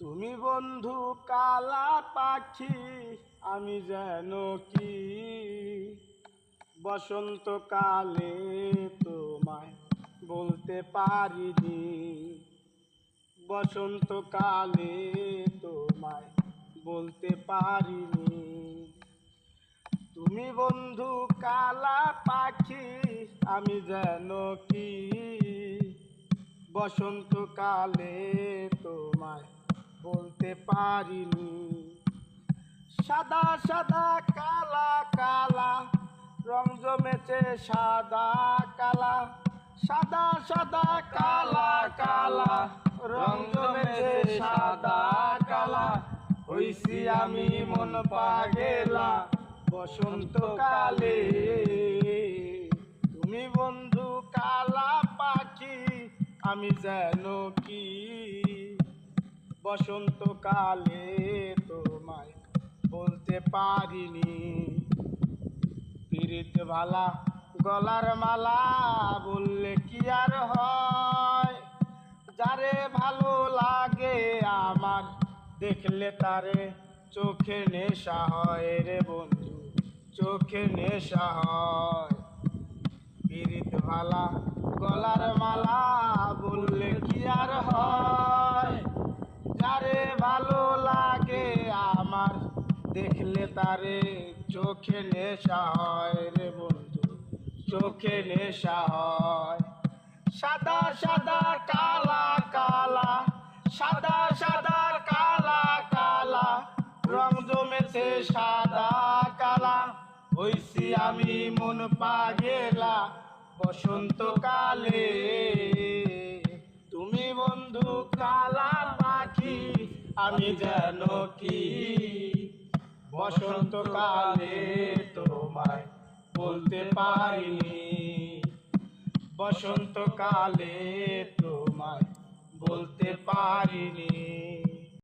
তুমি বন্ধু কালা পাখি, আমি যেন কি বসন্তকালে তোমায় বলতে পারিনি। বসন্তকালে তোমায় বলতে পারিনি। তুমি বন্ধু কালা পাখি, আমি যেন কি বসন্তকালে তোমায় বলতে পারিনি। সাদা সাদা কালা কালা রং জমেছে সাদা কালা। সাদা সাদা কালা কালা রং জমেছে সাদা কালা। হইছি আমি মন পাগেলা বসন্তকালে। তুমি বন্ধু কালা পাখি, আমি যেন কি বসন্তকালে তোমায় বলতে পারিনি। পিরিত ভালা গলার মালা বললে কি আর হয়। যারে ভালো লাগে আমার দেখলে তারে চোখে নেশা হয় রে বন্ধু, চোখে নেশা হয়। পিরিত ভালা গলার মালা বললে কি আর হয়। যারে ভালো লাগে আমার দেখলে তারে চোখে নেশা হয় রে বন্ধু, চোখে নেশা হয়। সাদা সাদা কালা কালা, সাদা সাদা কালা কালা রং জমেছে সাদা কালা। হইছি আমি মন পাগেলা বসন্তকালে। তুমি বন্ধু কালা পাখি, আমি যেন কি বসন্তকালে তোমায় বলতে পারিনি। বসন্তকালে তোমায় বলতে পারিনি।